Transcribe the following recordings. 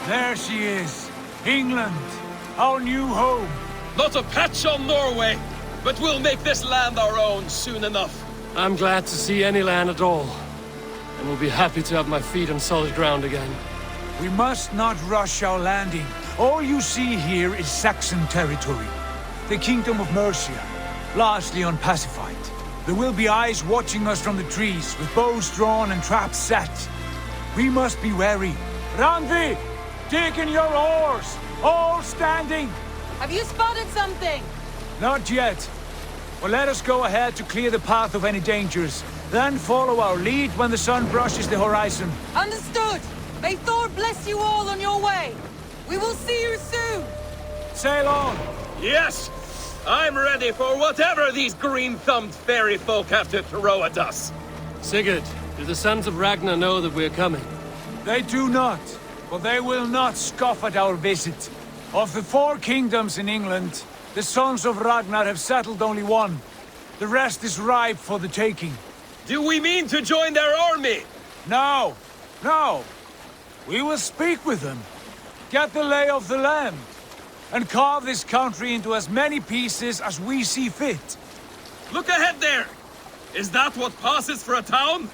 There she is. England, our new home. Not a patch on Norway, but we'll make this land our own soon enough. I'm glad to see any land at all, and will be happy to have my feet on solid ground again. We must not rush our landing. All you see here is Saxon territory. The Kingdom of Mercia, largely unpacified. There will be eyes watching us from the trees, with bows drawn and traps set. We must be wary. Randvi, dig in your oars! All standing! Have you spotted something? Not yet. But let us go ahead to clear the path of any dangers. Then follow our lead when the sun brushes the horizon. Understood! May Thor bless you all on your way! We will see you soon! Sail on! Yes! I'm ready for whatever these green-thumbed fairy folk have to throw at us. Sigurd, do the sons of Ragnar know that we're coming? They do not, but they will not scoff at our visit. Of the 4 kingdoms in England, the sons of Ragnar have settled only one. The rest is ripe for the taking. Do we mean to join their army? No, no. We will speak with them, get the lay of the land, and carve this country into as many pieces as we see fit. Look ahead there! Is that what passes for a town?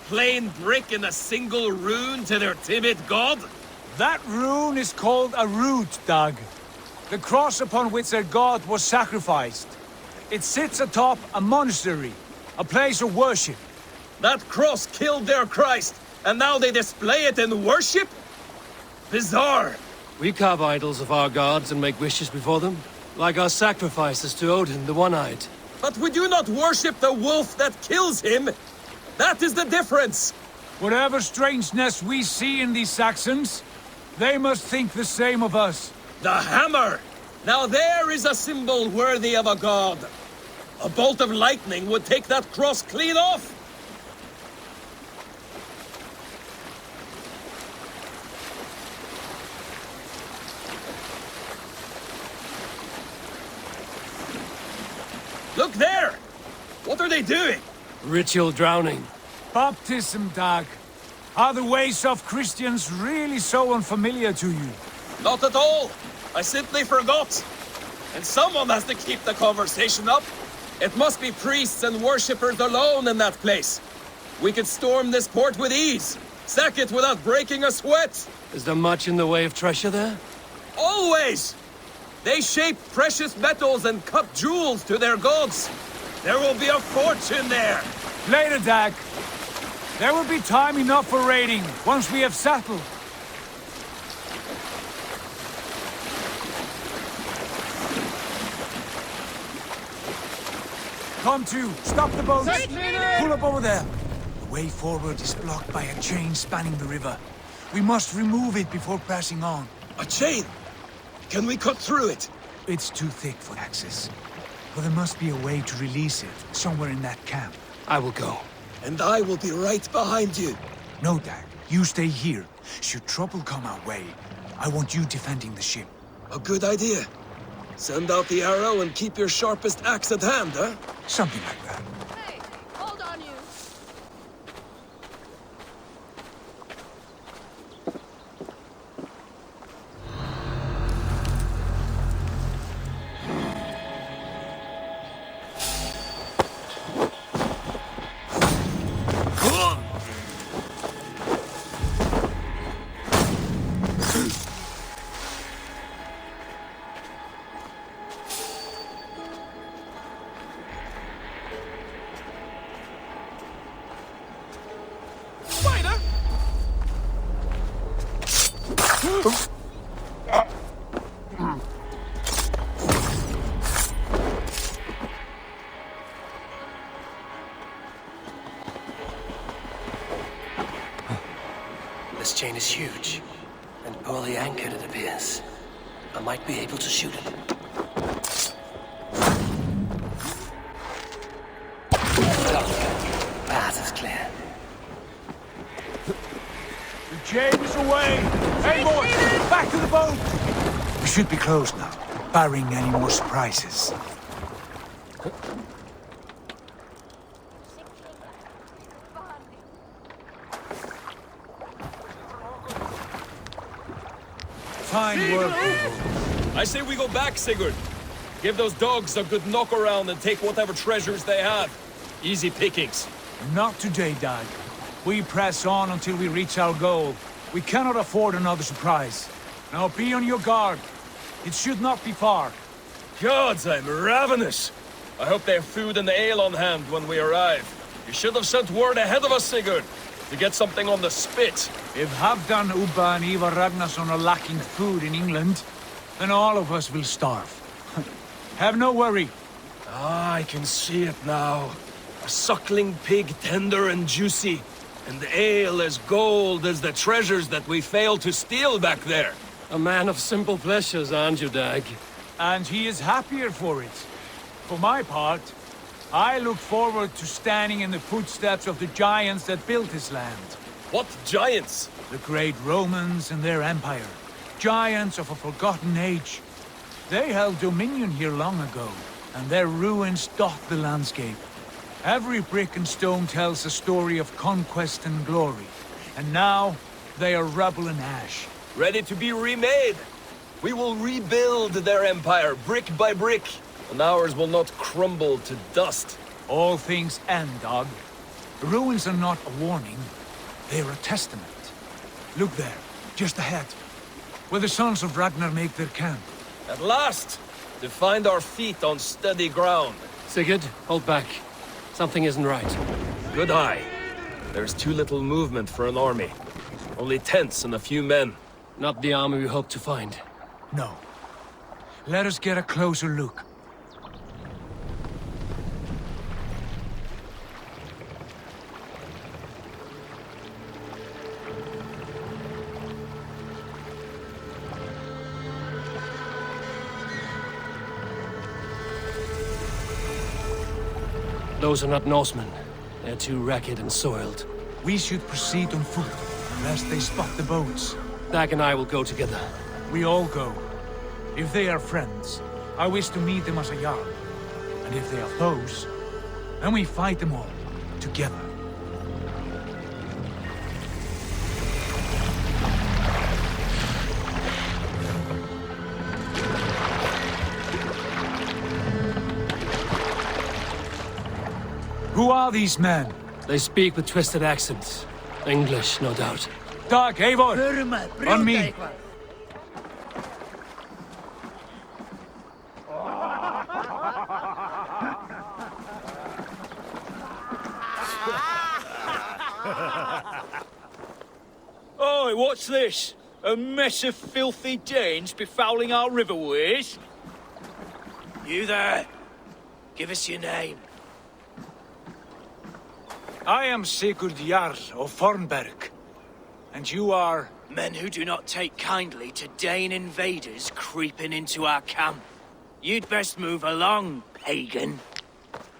Plain brick and a single rune to their timid god? That rune is called a root, Dag. The cross upon which their god was sacrificed. It sits atop a monastery, a place of worship. That cross killed their Christ, and now they display it in worship? Bizarre! We carve idols of our gods and make wishes before them, like our sacrifices to Odin, the One-Eyed. But we do not worship the wolf that kills him! That is the difference! Whatever strangeness we see in these Saxons, they must think the same of us. The hammer! Now there is a symbol worthy of a god. A bolt of lightning would take that cross clean off! Look there! What are they doing? Ritual drowning. Baptism, Dag. Are the ways of Christians really so unfamiliar to you? Not at all. I simply forgot. And someone has to keep the conversation up. It must be priests and worshippers alone in that place. We could storm this port with ease. Sack it without breaking a sweat. Is there much in the way of treasure there? Always! They shape precious metals and cut jewels to their gods. There will be a fortune there. Later, Dag. There will be time enough for raiding, once we have settled. Come to, stop the boat. Pull up over there. The way forward is blocked by a chain spanning the river. We must remove it before passing on. A chain? Can we cut through it? It's too thick for access. But there must be a way to release it, somewhere in that camp. I will go. And I will be right behind you. No, Dag. You stay here. Should trouble come our way, I want you defending the ship. A good idea. Send out the arrow and keep your sharpest axe at hand, huh? Something like that. Hey, hold on you! This chain is huge, and poorly anchored, it appears. I might be able to shoot it. Path is clear. The chain is away! Hey, boys! Back to the boat! We should be close now, barring any more surprises. Fine work, Ugo. I say we go back, Sigurd. Give those dogs a good knock around and take whatever treasures they have. Easy pickings. Not today, Dag. We press on until we reach our goal. We cannot afford another surprise. Now be on your guard. It should not be far. Gods, I'm ravenous. I hope they have food and ale on hand when we arrive. You should have sent word ahead of us, Sigurd, to get something on the spit. If Halfdan, Ubba and Ivar Ragnarsson are lacking food in England, then all of us will starve. Have no worry. Ah, I can see it now. A suckling pig, tender and juicy. And the ale as gold as the treasures that we failed to steal back there. A man of simple pleasures, aren't you, Dag? And he is happier for it. For my part, I look forward to standing in the footsteps of the giants that built this land. What giants? The great Romans and their empire. Giants of a forgotten age. They held dominion here long ago, and their ruins dot the landscape. Every brick and stone tells a story of conquest and glory. And now, they are rubble and ash. Ready to be remade. We will rebuild their empire brick by brick, and ours will not crumble to dust. All things end, Dog. The ruins are not a warning. They are a testament. Look there, just ahead, where the sons of Ragnar make their camp. At last, to find our feet on steady ground. Sigurd, hold back. Something isn't right. Good eye. There's too little movement for an army. Only tents and a few men. Not the army we hoped to find. No. Let us get a closer look. Those are not Norsemen. They're too ragged and soiled. We should proceed on foot, lest they spot the boats. Dag and I will go together. We all go. If they are friends, I wish to meet them as a jarl. And if they are foes, then we fight them all, together. Who are these men? They speak with twisted accents. English, no doubt. Dag, Eivor! On me! Oi, what's this? A mess of filthy Danes befouling our riverways? You there? Give us your name. I am Sigurd Jarl of Fornberg. And you are... Men who do not take kindly to Dane invaders creeping into our camp. You'd best move along, pagan.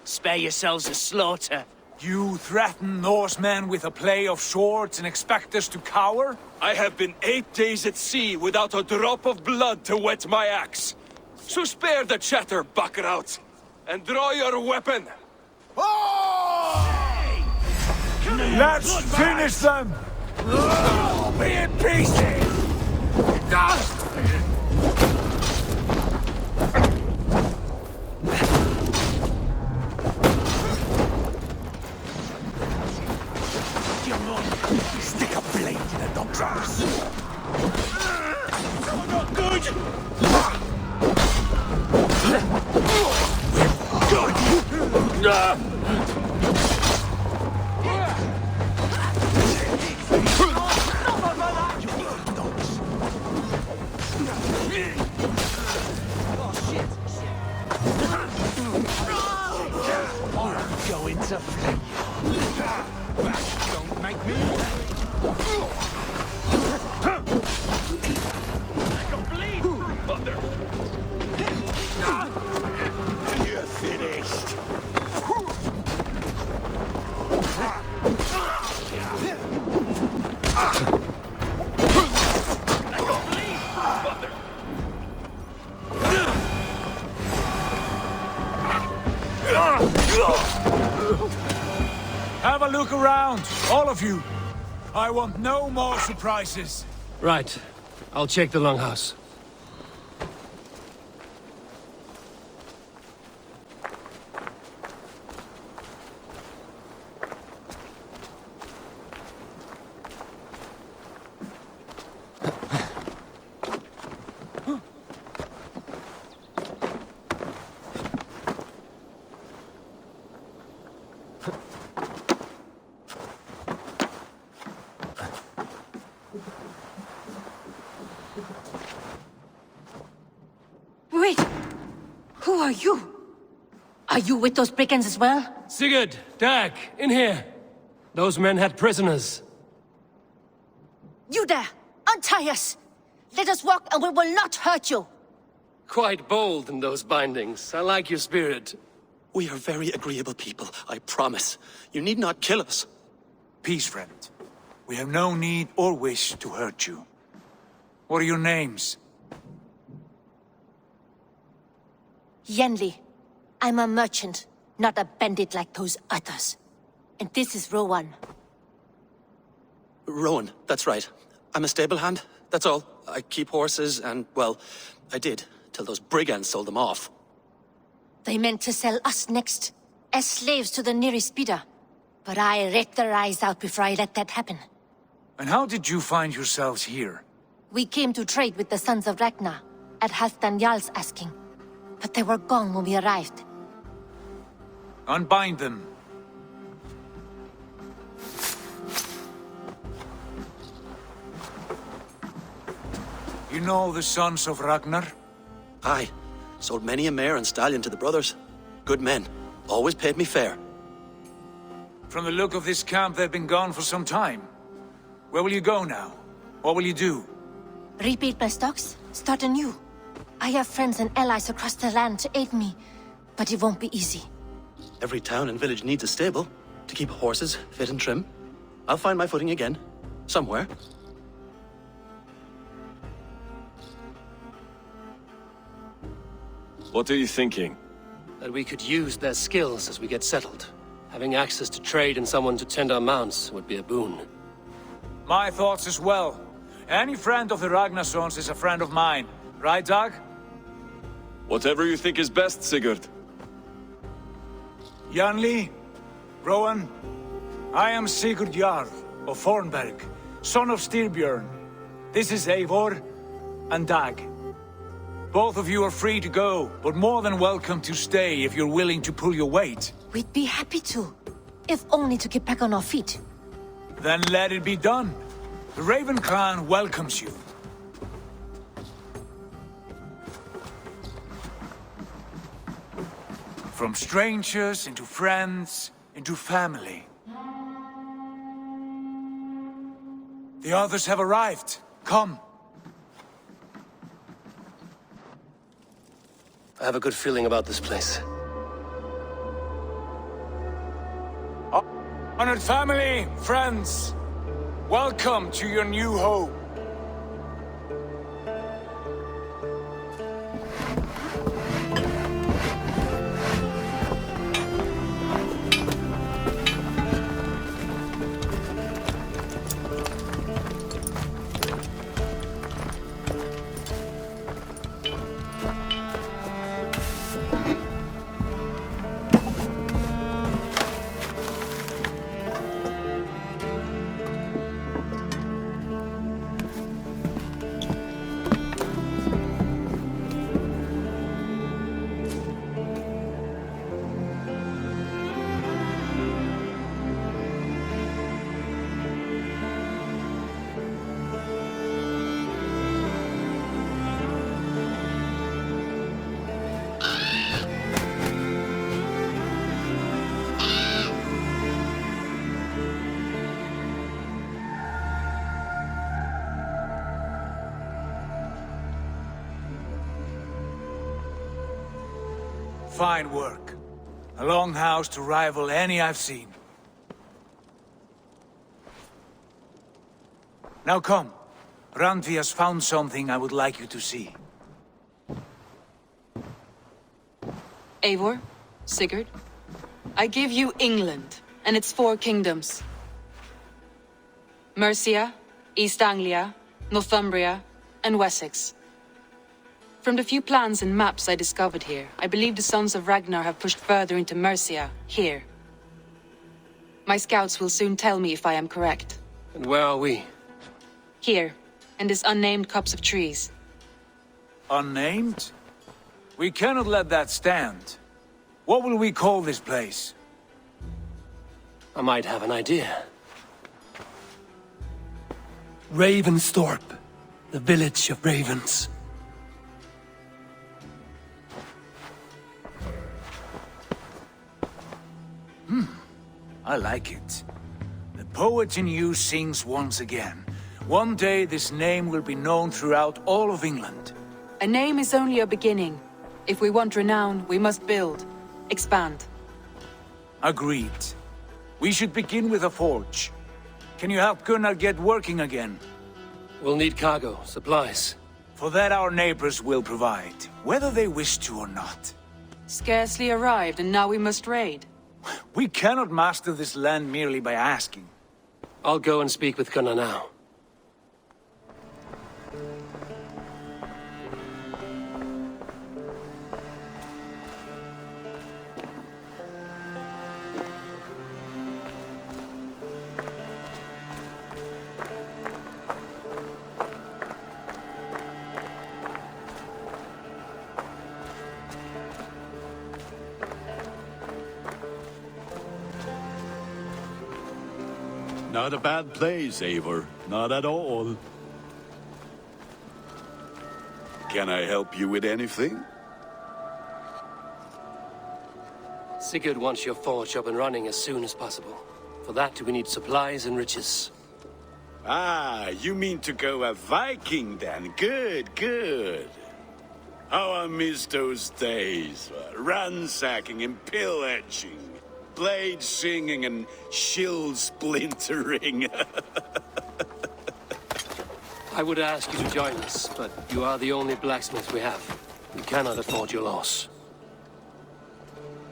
Spare yourselves a slaughter. You threaten Norsemen with a play of swords and expect us to cower? I have been 8 days at sea without a drop of blood to wet my axe. So spare the chatter, Buckerout, and draw your weapon. Let's finish them! Be in pieces! Stick a blade in a dog's arse! Not good! Going to flame. Don't make me... Mother. You're finished. Have a look around, all of you. I want no more surprises. Right. I'll check the longhouse. Wait! Who are you? Are you with those brigands as well? Sigurd, Dag, in here. Those men had prisoners. You there! Untie us! Let us walk and we will not hurt you! Quite bold in those bindings. I like your spirit. We are very agreeable people, I promise. You need not kill us. Peace, friend. We have no need or wish to hurt you. What are your names? Yenli. I'm a merchant, not a bandit like those others. And this is Rowan. Rowan, that's right. I'm a stable hand, that's all. I keep horses and, well, I did, till those brigands sold them off. They meant to sell us next, as slaves to the nearest bidder. But I ripped their eyes out before I let that happen. And how did you find yourselves here? We came to trade with the Sons of Ragnar, at Halfdan Jarl's asking. But they were gone when we arrived. Unbind them. You know the Sons of Ragnar? Aye, sold many a mare and stallion to the brothers. Good men, always paid me fair. From the look of this camp, they've been gone for some time. Where will you go now? What will you do? Rebuild my stocks, start anew. I have friends and allies across the land to aid me, but it won't be easy. Every town and village needs a stable to keep horses fit and trim. I'll find my footing again, somewhere. What are you thinking? That we could use their skills as we get settled. Having access to trade and someone to tend our mounts would be a boon. My thoughts as well. Any friend of the Ragnarsons is a friend of mine. Right, Dag? Whatever you think is best, Sigurd. Janli, Rowan, I am Sigurd Jarl of Fornberg, son of Styrbjörn. This is Eivor and Dag. Both of you are free to go, but more than welcome to stay if you're willing to pull your weight. We'd be happy to, if only to get back on our feet. Then let it be done. The Raven clan welcomes you. From strangers into friends, into family. The others have arrived. Come. I have a good feeling about this place. Honored family, friends, welcome to your new home. Fine work. A longhouse to rival any I've seen. Now come. Randvi has found something I would like you to see. Eivor, Sigurd, I give you England and its 4 kingdoms. Mercia, East Anglia, Northumbria, and Wessex. From the few plans and maps I discovered here, I believe the Sons of Ragnar have pushed further into Mercia, here. My scouts will soon tell me if I am correct. And where are we? Here, in this unnamed copse of trees. Unnamed? We cannot let that stand. What will we call this place? I might have an idea. Ravensthorpe, the village of ravens. I like it. The poet in you sings once again. One day this name will be known throughout all of England. A name is only a beginning. If we want renown, we must build, expand. Agreed. We should begin with a forge. Can you help Gunnar get working again? We'll need cargo, supplies. For that our neighbors will provide, whether they wish to or not. Scarcely arrived, and now we must raid. We cannot master this land merely by asking. I'll go and speak with Gunnar now. Not a bad place, Eivor. Not at all. Can I help you with anything? Sigurd wants your forge up and running as soon as possible. For that, we need supplies and riches. Ah, you mean to go a Viking then? Good, good. How I miss those days. Ransacking and pillaging. Blade singing and shield splintering. I would ask you to join us, but you are the only blacksmith we have. We cannot afford your loss.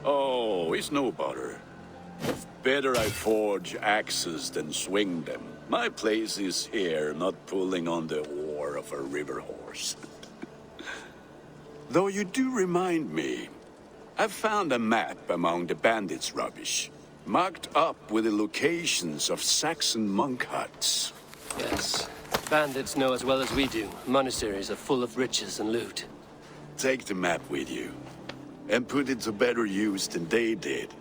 Oh, it's no bother. Better I forge axes than swing them. My place is here, not pulling on the oar of a river horse. Though you do remind me, I found a map among the bandits' rubbish, marked up with the locations of Saxon monk huts. Yes. Bandits know as well as we do. Monasteries are full of riches and loot. Take the map with you, and put it to better use than they did.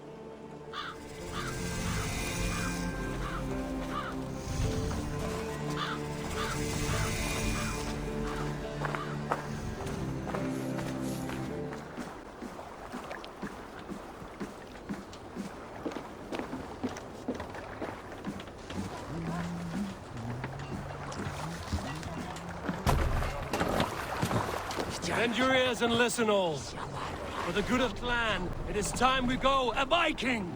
Bend your ears and listen all. For the good of clan, it is time we go a Viking!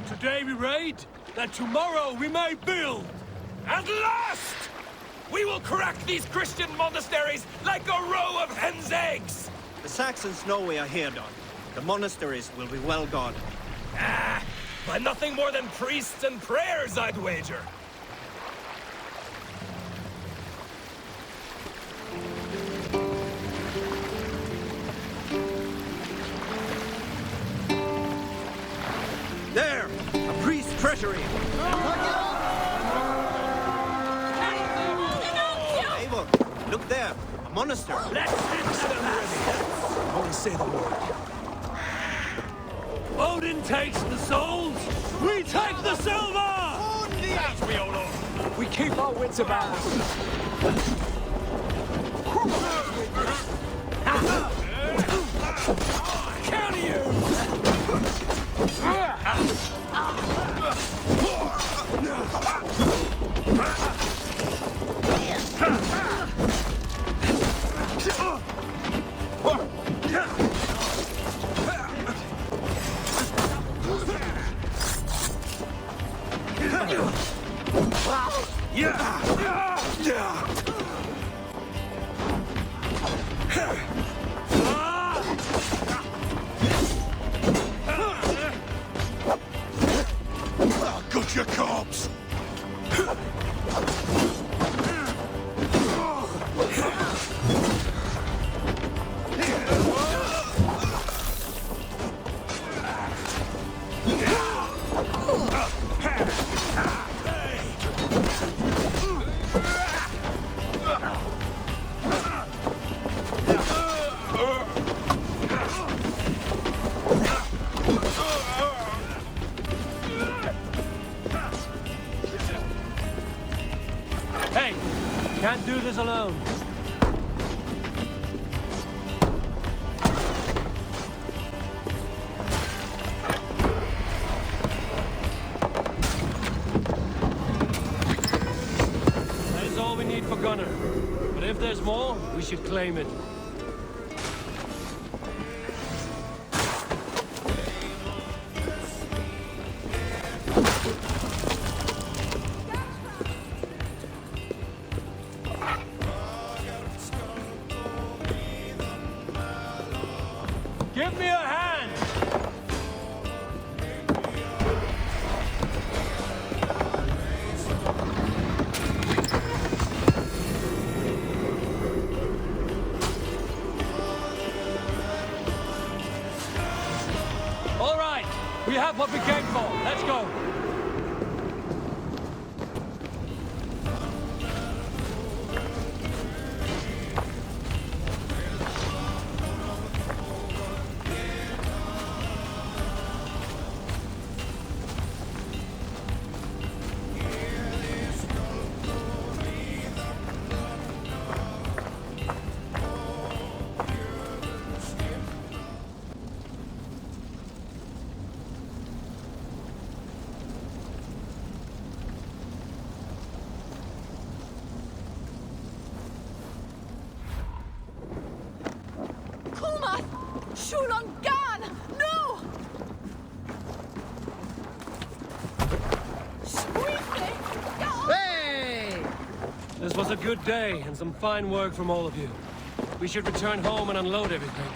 Today we raid, that tomorrow we may build! At last! We will crack these Christian monasteries like a row of hen's eggs! The Saxons know we are here, Don. The monasteries will be well guarded. By nothing more than priests and prayers, I'd wager. There! A priest's treasury! Eivor, look there! A monastery! Let's finish them already! Only say the word. Odin takes the souls, we take the silver! We keep our wits about us. Counter you! Got your corpse! leave us alone. That is all we need for Gunnar. But if there's more, we should claim it. Give me a hand! All right, we have what we came for. Let's go. No! Hey! This was a good day and some fine work from all of you. We should return home and unload everything.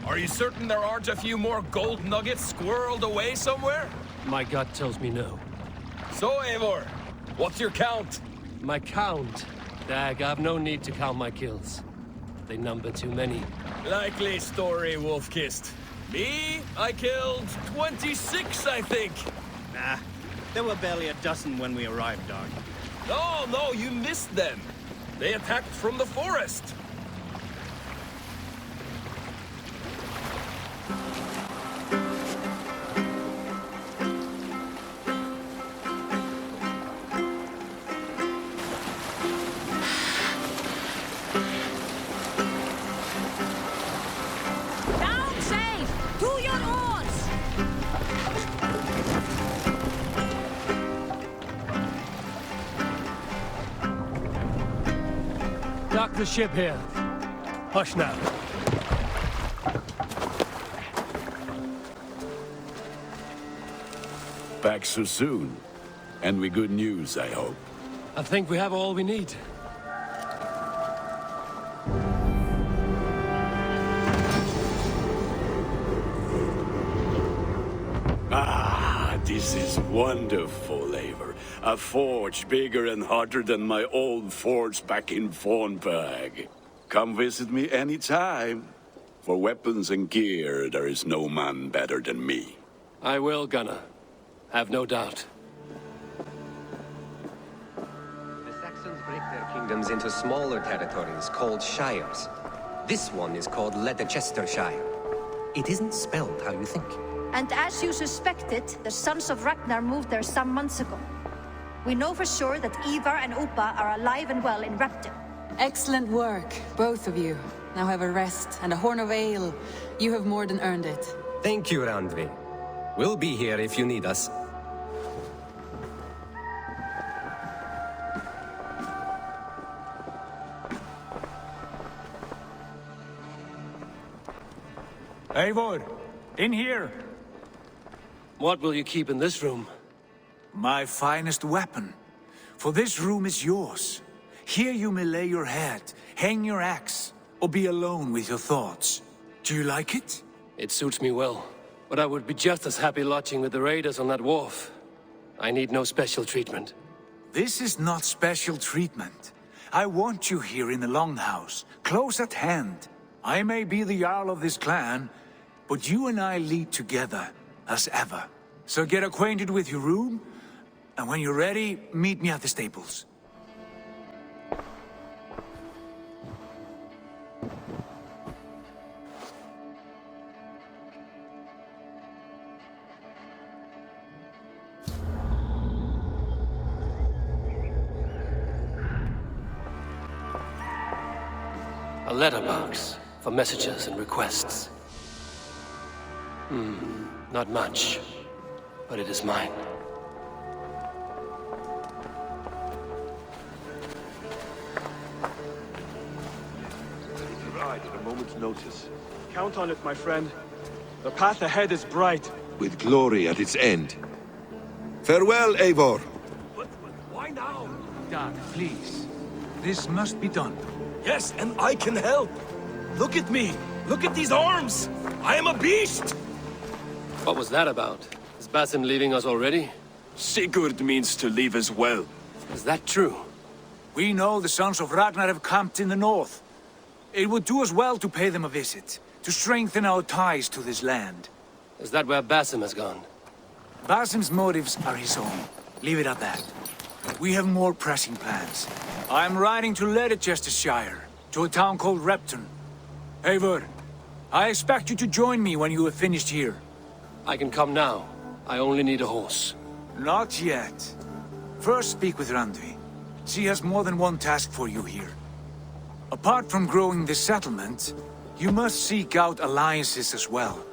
Are you certain there aren't a few more gold nuggets squirreled away somewhere? My gut tells me no. So, Eivor, what's your count? My count? Dag, I've no need to count my kills. They number too many. Likely story, Wolf-Kissed. Me? I killed 26, I think. Nah, there were barely a dozen when we arrived, dog. No, you missed them. They attacked from the forest. Down safe! To your oars! Dock the ship here. Hush now. Back so soon. And with good news, I hope. I think we have all we need. Ah, this is wonderful, Eivor. A forge bigger and hotter than my old forge back in Fornberg. Come visit me anytime. For weapons and gear, there is no man better than me. I will, Gunnar. Have no doubt. The Saxons break their kingdoms into smaller territories called shires. This one is called Leicestershire. It isn't spelled how you think. And as you suspected, the sons of Ragnar moved there some months ago. We know for sure that Ivar and Upa are alive and well in Repton. Excellent work, both of you. Now have a rest and a horn of ale. You have more than earned it. Thank you, Randvi. We'll be here if you need us. Eivor, in here. What will you keep in this room? My finest weapon. For this room is yours. Here you may lay your head, hang your axe, or be alone with your thoughts. Do you like it? It suits me well. But I would be just as happy lodging with the raiders on that wharf. I need no special treatment. This is not special treatment. I want you here in the Longhouse, close at hand. I may be the Jarl of this clan, but you and I lead together, as ever. So get acquainted with your room, and when you're ready, meet me at the stables. A letterbox for messages and requests. Not much, but it is mine. Right at a moment's notice. Count on it, my friend. The path ahead is bright. With glory at its end. Farewell, Eivor. But why now? Dag, please. This must be done. Yes, and I can help. Look at me. Look at these arms. I am a beast. What was that about? Is Basim leaving us already? Sigurd means to leave as well. Is that true? We know the sons of Ragnar have camped in the north. It would do us well to pay them a visit, to strengthen our ties to this land. Is that where Basim has gone? Basim's motives are his own. Leave it at that. We have more pressing plans. I'm riding to Leicestershire, to a town called Repton. Eivor, I expect you to join me when you have finished here. I can come now. I only need a horse. Not yet. First speak with Randvi. She has more than one task for you here. Apart from growing this settlement, you must seek out alliances as well.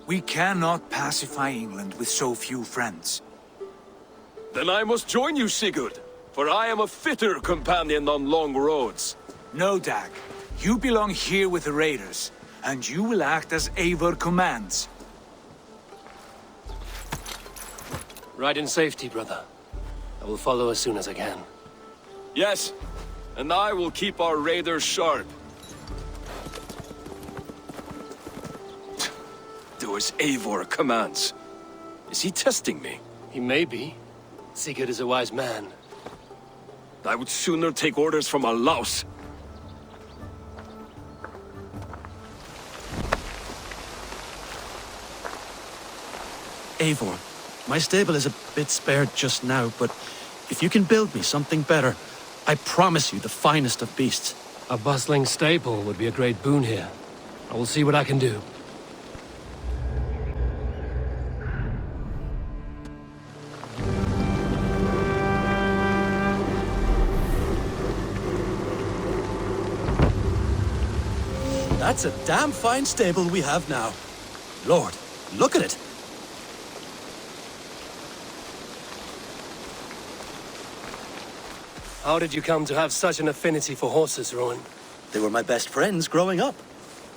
We cannot pacify England with so few friends. Then I must join you, Sigurd, for I am a fitter companion on long roads. No, Dag. You belong here with the raiders, and you will act as Eivor commands. Ride in safety, brother. I will follow as soon as I can. Yes, and I will keep our raiders sharp. Do as Eivor commands. Is he testing me? He may be. Sigurd is a wise man. I would sooner take orders from a louse. Eivor, my stable is a bit spared just now, but if you can build me something better, I promise you the finest of beasts. A bustling stable would be a great boon here. I will see what I can do. That's a damn fine stable we have now. Lord, look at it. How did you come to have such an affinity for horses, Rowan? They were my best friends growing up.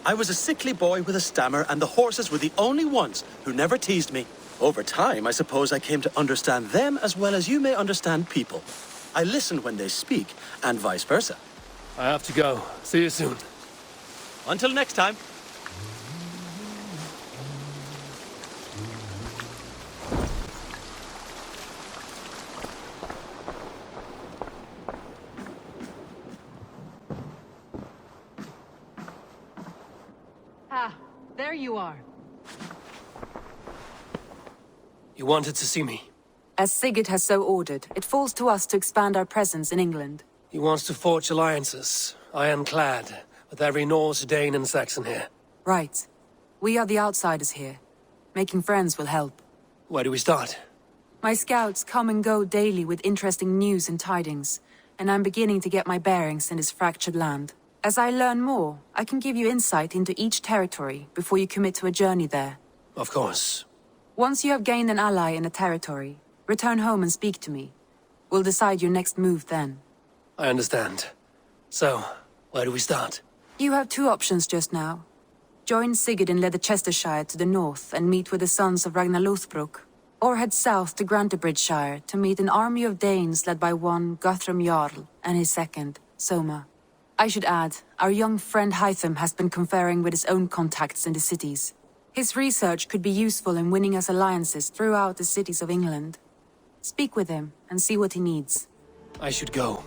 I was a sickly boy with a stammer, and the horses were the only ones who never teased me. Over time, I suppose I came to understand them as well as you may understand people. I listen when they speak, and vice versa. I have to go. See you soon. Until next time. Ah, there you are. You wanted to see me? As Sigurd has so ordered, it falls to us to expand our presence in England. He wants to forge alliances, ironclad, with every Norse, Dane and Saxon here. Right. We are the outsiders here. Making friends will help. Where do we start? My scouts come and go daily with interesting news and tidings, and I'm beginning to get my bearings in this fractured land. As I learn more, I can give you insight into each territory before you commit to a journey there. Of course. Once you have gained an ally in a territory, return home and speak to me. We'll decide your next move then. I understand. So, where do we start? You have two options just now. Join Sigurd in Leicestershire to the north and meet with the sons of Ragnar Lothbrok, or head south to Grantebridgeshire to meet an army of Danes led by one Guthrum Jarl and his second, Soma. I should add, our young friend Hytham has been conferring with his own contacts in the cities. His research could be useful in winning us alliances throughout the cities of England. Speak with him and see what he needs. I should go.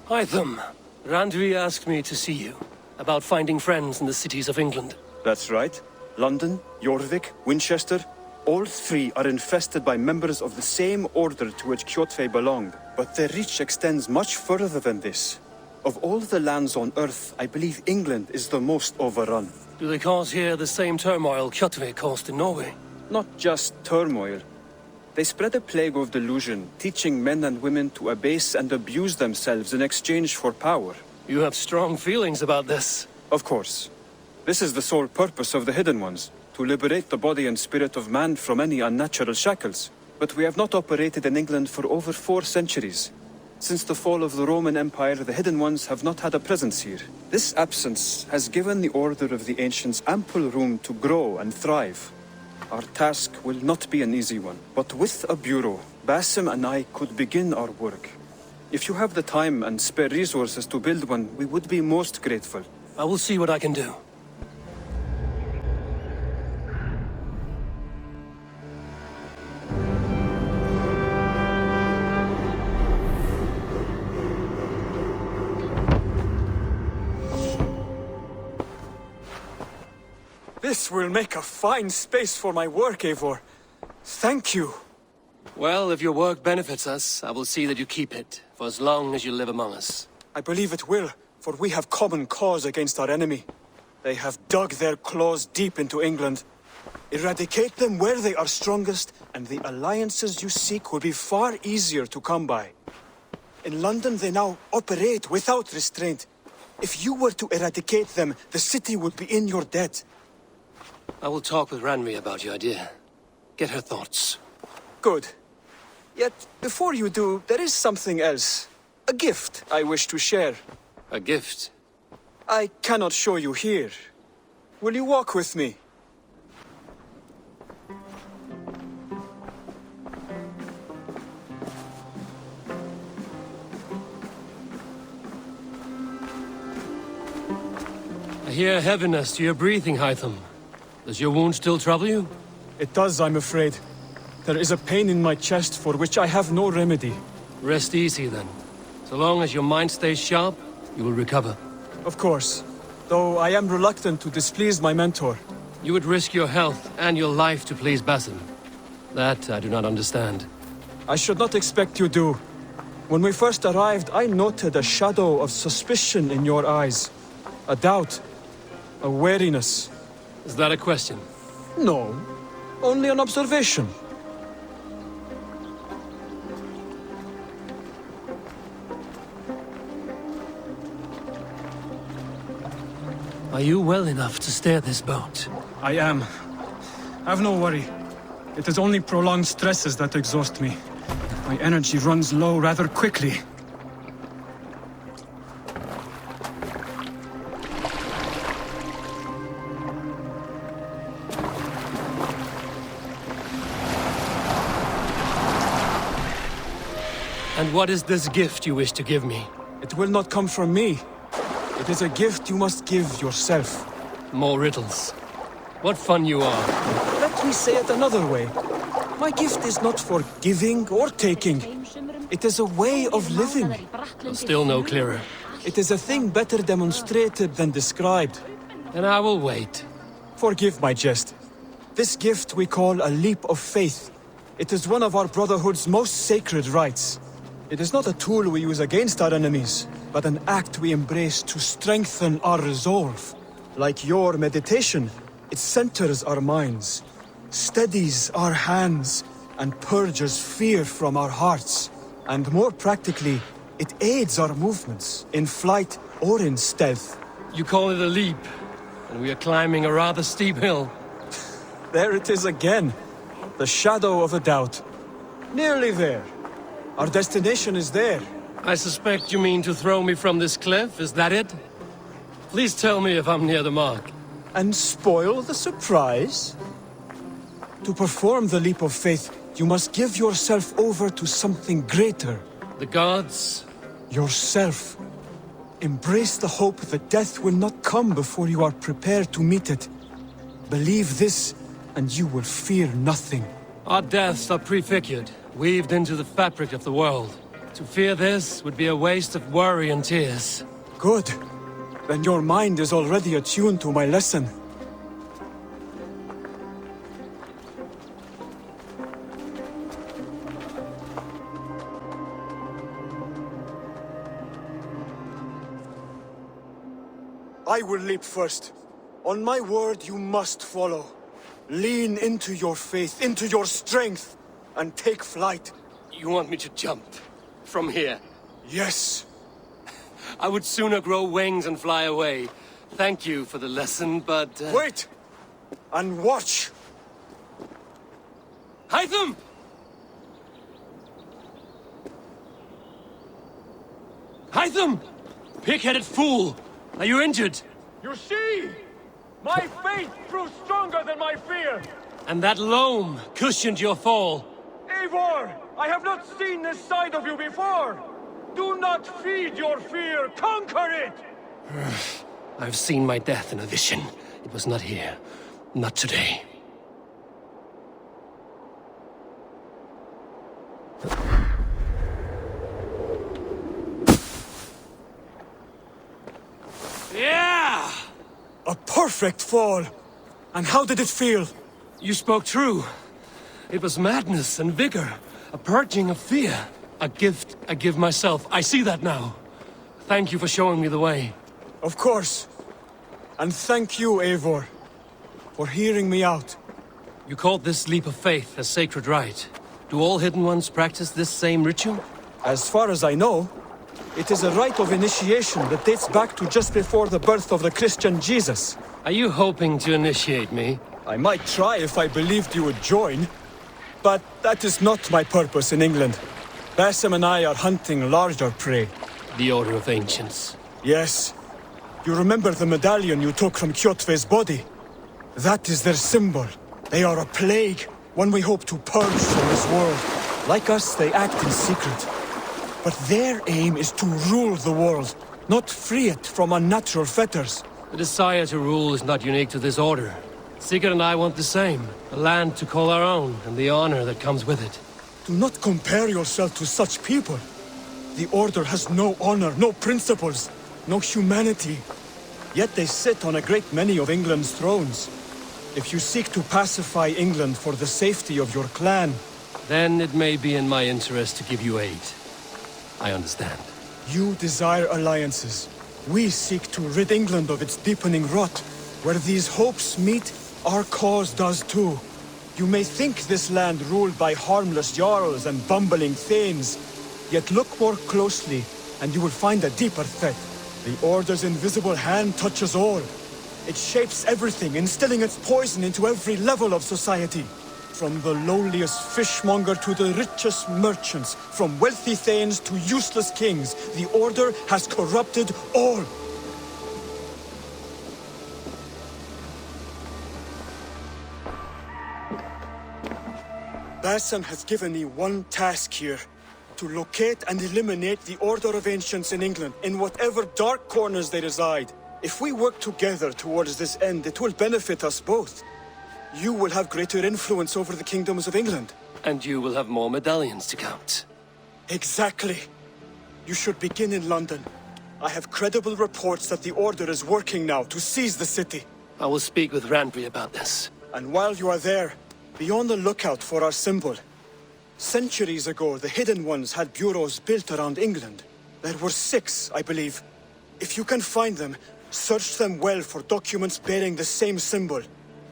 Hytham, Randvi asked me to see you about finding friends in the cities of England. That's right. London, Jorvik, Winchester, all three are infested by members of the same order to which Kjotve belonged. But their reach extends much further than this. Of all the lands on Earth, I believe England is the most overrun. Do they cause here the same turmoil Kjotve caused in Norway? Not just turmoil. They spread a plague of delusion, teaching men and women to abase and abuse themselves in exchange for power. You have strong feelings about this. Of course. This is the sole purpose of the Hidden Ones, to liberate the body and spirit of man from any unnatural shackles. But we have not operated in England for over 4 centuries. Since the fall of the Roman Empire, the Hidden Ones have not had a presence here. This absence has given the Order of the Ancients ample room to grow and thrive. Our task will not be an easy one, but with a bureau, Basim and I could begin our work. If you have the time and spare resources to build one, we would be most grateful. I will see what I can do. This will make a fine space for my work, Eivor. Thank you. Well, if your work benefits us, I will see that you keep it, for as long as you live among us. I believe it will, for we have common cause against our enemy. They have dug their claws deep into England. Eradicate them where they are strongest, and the alliances you seek will be far easier to come by. In London, they now operate without restraint. If you were to eradicate them, the city would be in your debt. I will talk with Ranri about your idea. Get her thoughts. Good. Yet, before you do, there is something else. A gift I wish to share. A gift? I cannot show you here. Will you walk with me? I hear heaviness to your breathing, Hytham. Does your wound still trouble you? It does, I'm afraid. There is a pain in my chest for which I have no remedy. Rest easy, then. So long as your mind stays sharp, you will recover. Of course. Though I am reluctant to displease my mentor. You would risk your health and your life to please Basim. That I do not understand. I should not expect you do. When we first arrived, I noted a shadow of suspicion in your eyes. A doubt. A wariness. Is that a question? No. Only an observation. Are you well enough to steer this boat? I am. Have no worry. It is only prolonged stresses that exhaust me. My energy runs low rather quickly. And what is this gift you wish to give me? It will not come from me. It is a gift you must give yourself. More riddles. What fun you are. Let me say it another way. My gift is not for giving or taking. It is a way of living. Still no clearer. It is a thing better demonstrated than described. Then I will wait. Forgive my jest. This gift we call a leap of faith. It is one of our Brotherhood's most sacred rites. It is not a tool we use against our enemies, but an act we embrace to strengthen our resolve. Like your meditation, it centers our minds, steadies our hands, and purges fear from our hearts. And more practically, it aids our movements, in flight or in stealth. You call it a leap, and we are climbing a rather steep hill. There it is again. The shadow of a doubt. Nearly there. Our destination is there. I suspect you mean to throw me from this cliff, is that it? Please tell me if I'm near the mark. And spoil the surprise? To perform the leap of faith, you must give yourself over to something greater. The gods? Yourself. Embrace the hope that death will not come before you are prepared to meet it. Believe this, and you will fear nothing. Our deaths are prefigured, weaved into the fabric of the world. To fear this would be a waste of worry and tears. Good. Then your mind is already attuned to my lesson. will leap first. On my word, you must follow. Lean into your faith, into your strength, and take flight. You want me to jump? From here? Yes. I would sooner grow wings and fly away. Thank you for the lesson, but... Wait! And watch! Hytham! Hytham! Pig-headed fool! Are you injured? You see? My faith proved stronger than my fear! And that loam cushioned your fall. Eivor! I have not seen this side of you before! Do not feed your fear, conquer it! I've seen my death in a vision. It was not here. Not today. Yeah! A perfect fall! And how did it feel? You spoke true. It was madness and vigor. A purging of fear. A gift I give myself. I see that now. Thank you for showing me the way. Of course. And thank you, Eivor, for hearing me out. You called this leap of faith a sacred rite. Do all Hidden Ones practice this same ritual? As far as I know, it is a rite of initiation that dates back to just before the birth of the Christian Jesus. Are you hoping to initiate me? I might try if I believed you would join. But that is not my purpose in England. Basim and I are hunting larger prey. The Order of Ancients. Yes. You remember the medallion you took from Kjotve's body? That is their symbol. They are a plague, one we hope to purge from this world. Like us, they act in secret. But their aim is to rule the world, not free it from unnatural fetters. The desire to rule is not unique to this order. Sigurd and I want the same. A land to call our own, and the honor that comes with it. Do not compare yourself to such people. The Order has no honor, no principles, no humanity. Yet they sit on a great many of England's thrones. If you seek to pacify England for the safety of your clan... Then it may be in my interest to give you aid. I understand. You desire alliances. We seek to rid England of its deepening rot. Where these hopes meet, our cause does too. You may think this land ruled by harmless jarls and bumbling thanes. Yet look more closely, and you will find a deeper threat. The Order's invisible hand touches all. It shapes everything, instilling its poison into every level of society. From the lowliest fishmonger to the richest merchants, from wealthy thanes to useless kings, the Order has corrupted all. Basim has given me one task here. To locate and eliminate the Order of Ancients in England, in whatever dark corners they reside. If we work together towards this end, it will benefit us both. You will have greater influence over the kingdoms of England. And you will have more medallions to count. Exactly. You should begin in London. I have credible reports that the Order is working now to seize the city. I will speak with Randvi about this. And while you are there, be on the lookout for our symbol. Centuries ago, the Hidden Ones had bureaus built around England. There were 6, I believe. If you can find them, search them well for documents bearing the same symbol.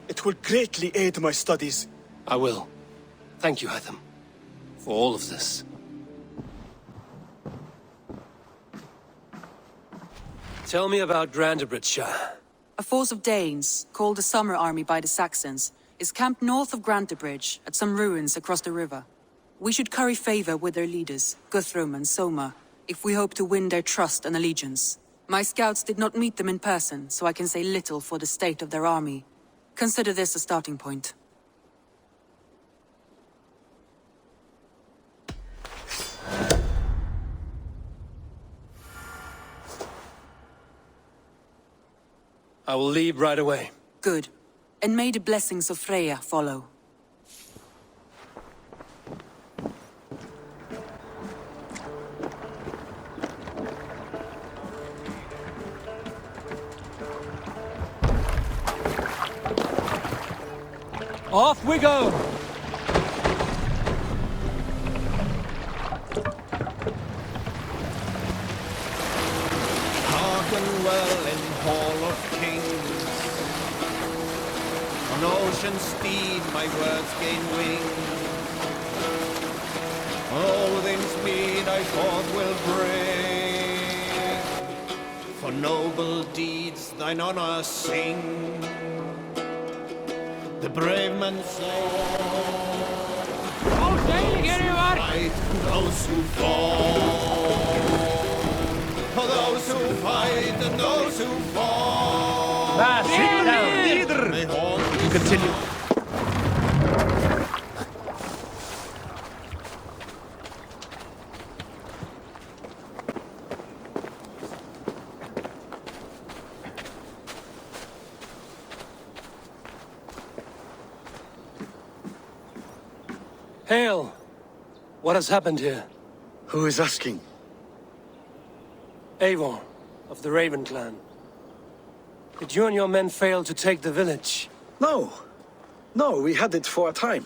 It will greatly aid my studies. I will. Thank you, Hytham, for all of this. Tell me about Grantebridgeshire. A force of Danes, called the Summer Army by the Saxons, is camped north of Grantebridge, at some ruins across the river. We should curry favor with their leaders, Guthrum and Soma, if we hope to win their trust and allegiance. My scouts did not meet them in person, so I can say little for the state of their army. Consider this a starting point. I will leave right away. Good. And may the blessings of Freya follow. Off we go! Hearken well in hall of On ocean steed my words gain wing. Odin's mead I forth will bring. For noble deeds thine honor sing. The brave men say, fight those who fall. For those who fight and those who fall. Sit down. You continue. Hail! What has happened here? Who is asking? Eivor, of the Raven clan. Did you and your men fail to take the village? No. No, we had it for a time.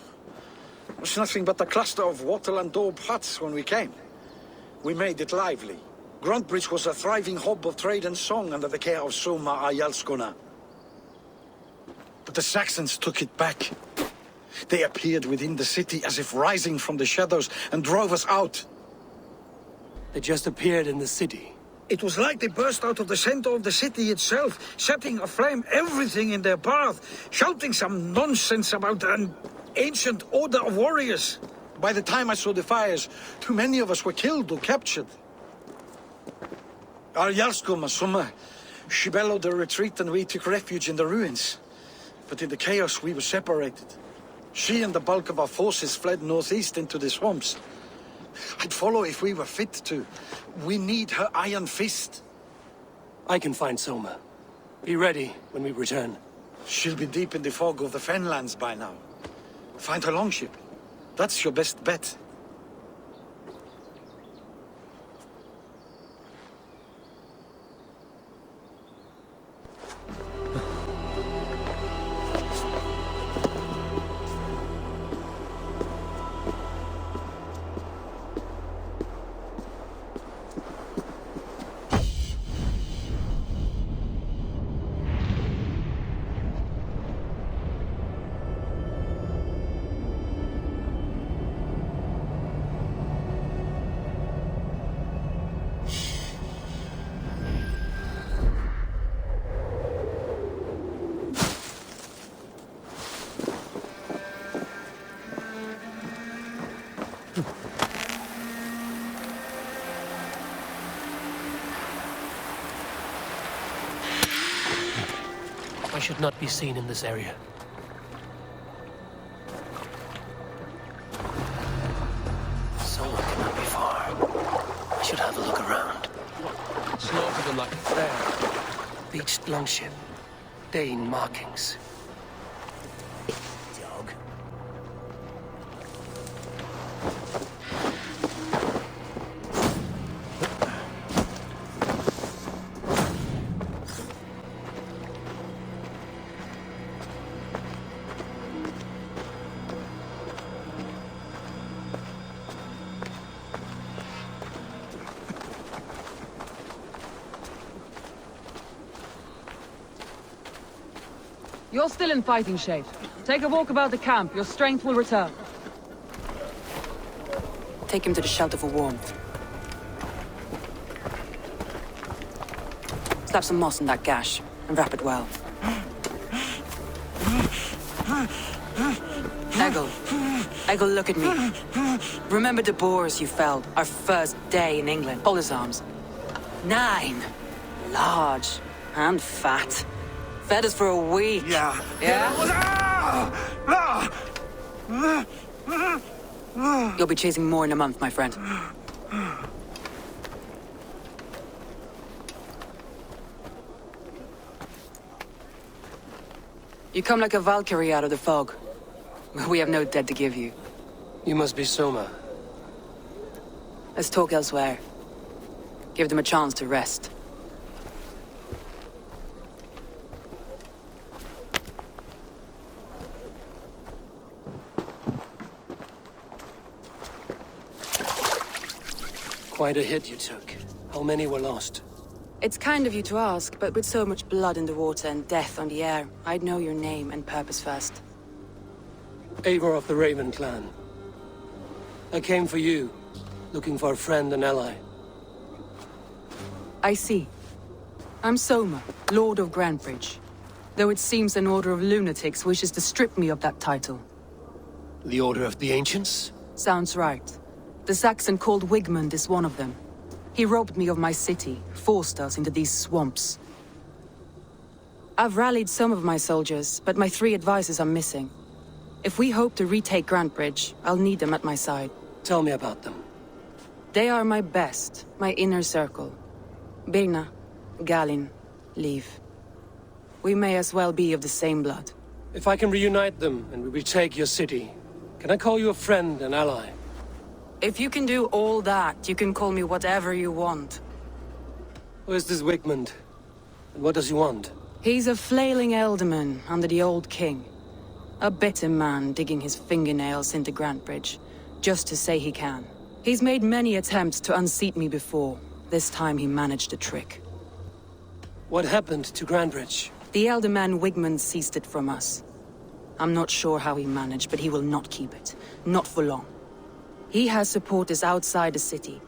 It was nothing but a cluster of wattle and daub huts when we came. We made it lively. Gruntbridge was a thriving hub of trade and song under the care of Soma Ayalskona. But the Saxons took it back. They appeared within the city as if rising from the shadows and drove us out. They just appeared in the city. It was like they burst out of the center of the city itself, setting aflame everything in their path, shouting some nonsense about an ancient order of warriors. By the time I saw the fires, too many of us were killed or captured. Our Jarlskoma, Summa, she bellowed a retreat and we took refuge in the ruins. But in the chaos we were separated. She and the bulk of our forces fled northeast into the swamps. I'd follow if we were fit to. We need her iron fist. I can find Soma. Be ready when we return. She'll be deep in the fog of the Fenlands by now. Find her longship. That's your best bet. I should not be seen in this area. Someone cannot be far. I should have a look around. Slaughter them like fair. Beached longship. Dane markings. Dog. You're still in fighting shape. Take a walk about the camp. Your strength will return. Take him to the shelter for warmth. Slap some moss in that gash, and wrap it well. Egil, look at me. Remember the boars you felled, our first day in England? Hold his arms. 9. Large and fat. Fed us for a week. Yeah. You'll be chasing more in a month, my friend. You come like a Valkyrie out of the fog. We have no dead to give you. You must be Soma. Let's talk elsewhere. Give them a chance to rest. Quite a hit you took. How many were lost? It's kind of you to ask, but with so much blood in the water and death on the air, I'd know your name and purpose first. Eivor of the Raven clan. I came for you, looking for a friend and ally. I see. I'm Soma, Lord of Grantebridge. Though it seems an order of lunatics wishes to strip me of that title. The Order of the Ancients? Sounds right. The Saxon called Wigmund is one of them. He robbed me of my city, forced us into these swamps. I've rallied some of my soldiers, but my 3 advisors are missing. If we hope to retake Grantebridge, I'll need them at my side. Tell me about them. They are my best, my inner circle. Birna, Galin, Liv. We may as well be of the same blood. If I can reunite them and we retake your city, can I call you a friend and ally? If you can do all that, you can call me whatever you want. Who is this Wigmund? And what does he want? He's a flailing elderman under the old king. A bitter man digging his fingernails into Grantebridge, just to say he can. He's made many attempts to unseat me before. This time he managed a trick. What happened to Grantebridge? The elder man Wigmund seized it from us. I'm not sure how he managed, but he will not keep it. Not for long. He has supporters outside the city,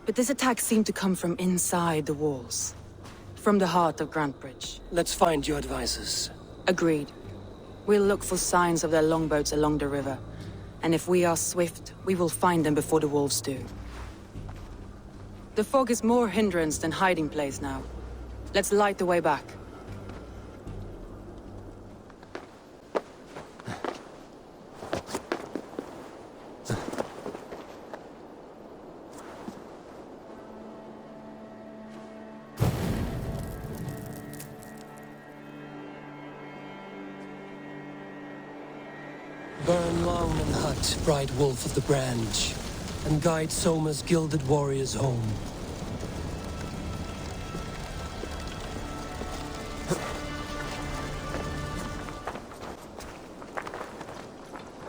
but this attack seemed to come from inside the walls. From the heart of Grantebridge. Let's find your advisors. Agreed. We'll look for signs of their longboats along the river. And if we are swift, we will find them before the wolves do. The fog is more hindrance than hiding place now. Let's light the way back. Burn long and hot, bright wolf of the branch, and guide Soma's gilded warriors home.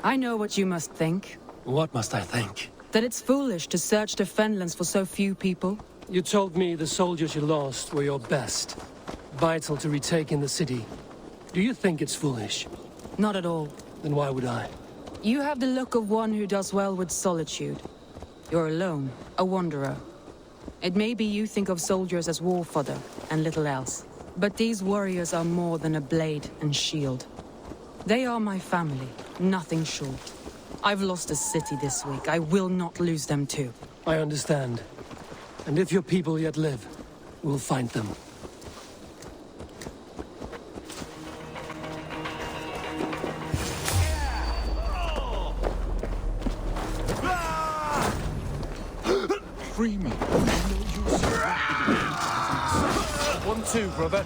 I know what you must think. What must I think? That it's foolish to search the Fenlands for so few people. You told me the soldiers you lost were your best. Vital to retaking the city. Do you think it's foolish? Not at all. Then why would I? You have the look of one who does well with solitude. You're alone, a wanderer. It may be you think of soldiers as war fodder and little else. But these warriors are more than a blade and shield. They are my family, nothing short. I've lost a city this week. I will not lose them too. I understand. And if your people yet live, we'll find them. Free me. 1-2, brother.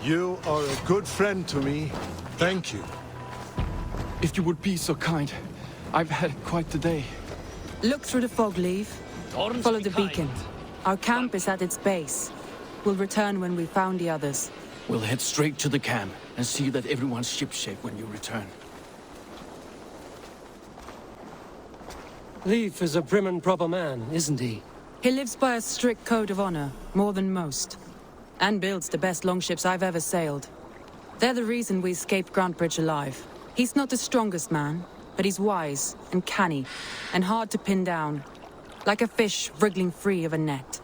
You are a good friend to me. Thank you. If you would be so kind. I've had quite the day. Look through the fog, Leaf. Follow the beacon. Our camp is at its base. We'll return when we've found the others. We'll head straight to the camp and see that everyone's shipshape when you return. Leif is a prim and proper man, isn't he? He lives by a strict code of honor, more than most. And builds the best longships I've ever sailed. They're the reason we escaped Grantebridge alive. He's not the strongest man, but he's wise and canny and hard to pin down. Like a fish wriggling free of a net.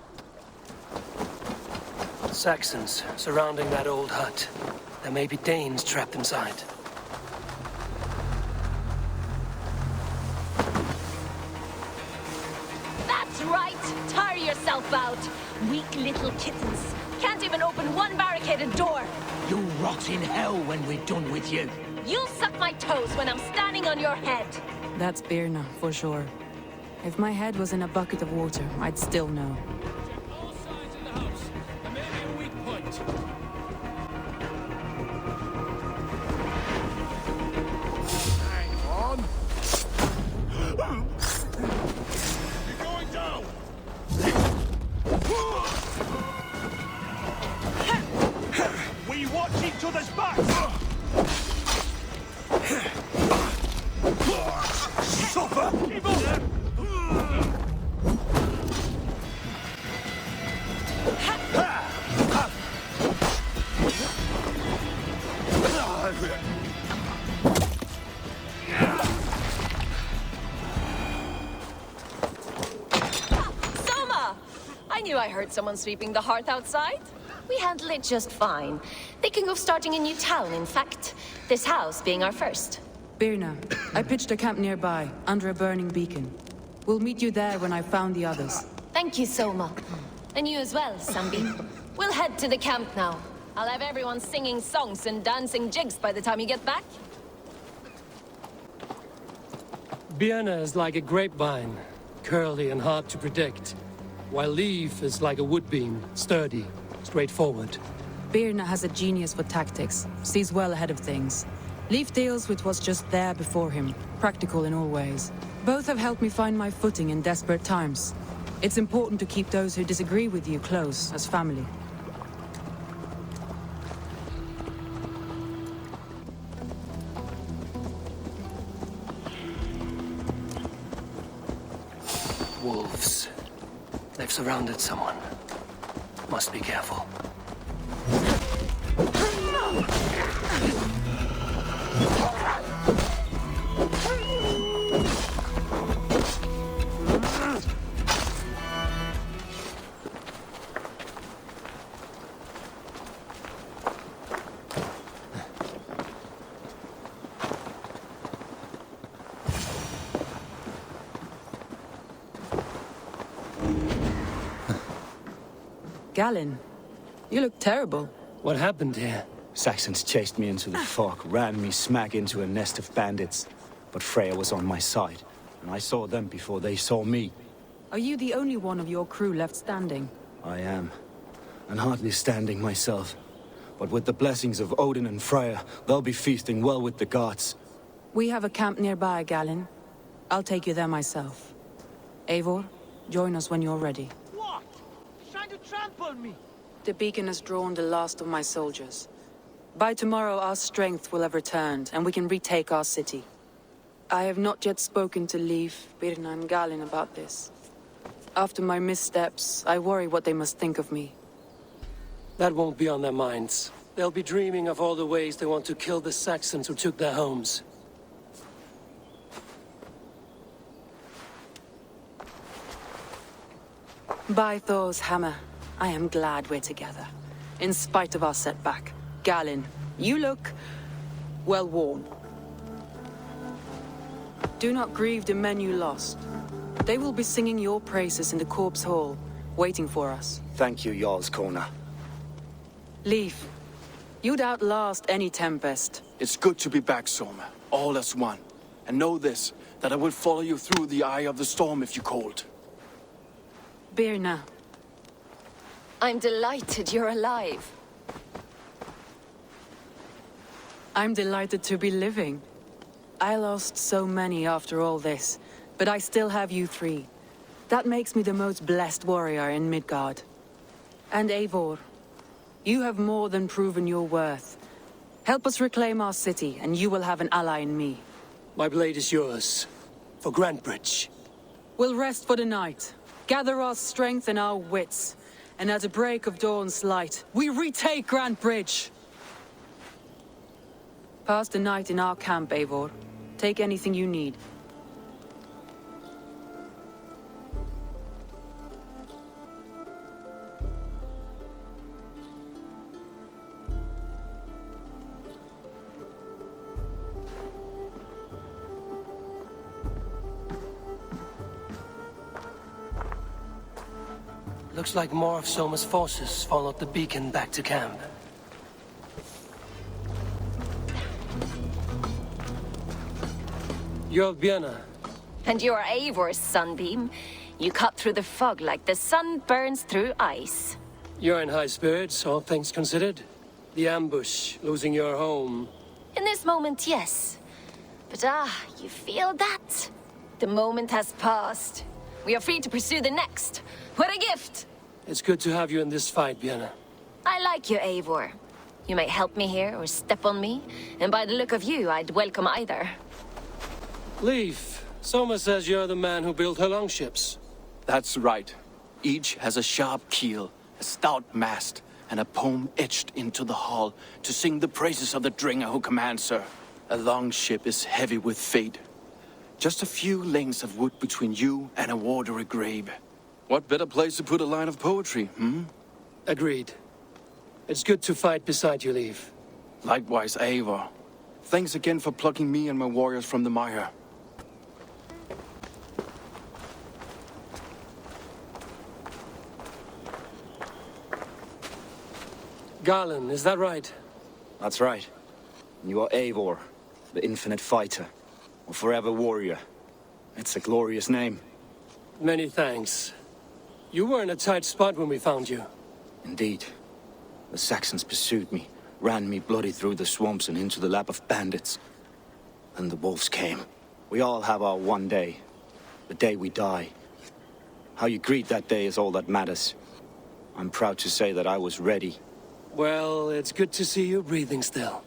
Saxons surrounding that old hut. There may be Danes trapped inside. That's right! Tire yourself out! Weak little kittens. can't even open one barricaded door. You'll rot in hell when we're done with you. You'll suck my toes when I'm standing on your head. That's Birna, for sure. If my head was in a bucket of water, I'd still know. All sides of the house. There may be a weak point. Hang on. You're going down. We watch each other's backs! Suffer! Keep on! Soma! I knew I heard someone sweeping the hearth outside. We handle it just fine. Thinking of starting a new town, in fact. This house being our first. Birna, I pitched a camp nearby, under a burning beacon. We'll meet you there when I've found the others. Thank you, Soma. And you as well, Sunbeam. We'll head to the camp now. I'll have everyone singing songs and dancing jigs by the time you get back. Vienna is like a grapevine, curly and hard to predict, while Leaf is like a woodbeam, sturdy, straightforward. Birna has a genius for tactics, sees well ahead of things. Leaf deals with what's just there before him, practical in all ways. Both have helped me find my footing in desperate times. It's important to keep those who disagree with you close, as family. Wolves. They've surrounded someone. Must be careful. Galen, you look terrible. What happened here? Saxons chased me into the fog, ran me smack into a nest of bandits. But Freya was on my side, and I saw them before they saw me. Are you the only one of your crew left standing? I am, and hardly standing myself. But with the blessings of Odin and Freya, they'll be feasting well with the gods. We have a camp nearby, Galen. I'll take you there myself. Eivor, join us when you're ready. What? Trying to trample me? The beacon has drawn the last of my soldiers. By tomorrow, our strength will have returned, and we can retake our city. I have not yet spoken to Leif, Birna, and Galen about this. After my missteps, I worry what they must think of me. That won't be on their minds. They'll be dreaming of all the ways they want to kill the Saxons who took their homes. By Thor's hammer, I am glad we're together. In spite of our setback. Galen, you look well worn. Do not grieve the men you lost. They will be singing your praises in the corpse hall, waiting for us. Thank you, Jarl's Kona. Leif, you'd outlast any tempest. It's good to be back, Soma. All as one. And know this, that I will follow you through the eye of the storm if you called. Birna. I'm delighted you're alive. I'm delighted to be living. I lost so many after all this, but I still have you three. That makes me the most blessed warrior in Midgard. And Eivor, you have more than proven your worth. Help us reclaim our city, and you will have an ally in me. My blade is yours. For Grantebridge. We'll rest for the night, gather our strength and our wits, and at the break of dawn's light, we retake Grantebridge! Pass the night in our camp, Eivor. Take anything you need. Looks like more of Soma's forces followed the beacon back to camp. You're Vienna. And you're Eivor's sunbeam. You cut through the fog like the sun burns through ice. You're in high spirits, all things considered. The ambush, losing your home. In this moment, yes. But you feel that? The moment has passed. We are free to pursue the next. What a gift! It's good to have you in this fight, Vienna. I like you, Eivor. You may help me here or step on me, and by the look of you, I'd welcome either. Leif, Soma says you're the man who built her longships. That's right. Each has a sharp keel, a stout mast, and a poem etched into the hull to sing the praises of the dringer who commands her. A longship is heavy with fate. Just a few lengths of wood between you and a watery grave. What better place to put a line of poetry, hmm? Agreed. It's good to fight beside you, Leif. Likewise, Eivor. Thanks again for plucking me and my warriors from the mire. Garland, is that right? That's right. You are Eivor, the infinite fighter, or forever warrior. It's a glorious name. Many thanks. You were in a tight spot when we found you. Indeed. The Saxons pursued me, ran me bloody through the swamps and into the lap of bandits. Then the wolves came. We all have our one day. The day we die. How you greet that day is all that matters. I'm proud to say that I was ready. Well, it's good to see you breathing still.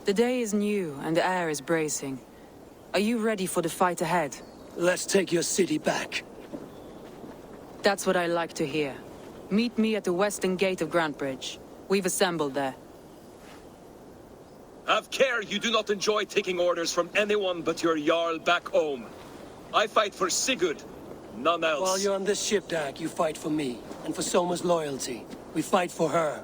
The day is new and the air is bracing. Are you ready for the fight ahead? Let's take your city back. That's what I like to hear. Meet me at the western gate of Grantbridge. We've assembled there. Have care you do not enjoy taking orders from anyone but your Jarl back home. I fight for Sigurd, none else. While you're on this ship, Dag, you fight for me, and for Soma's loyalty. We fight for her.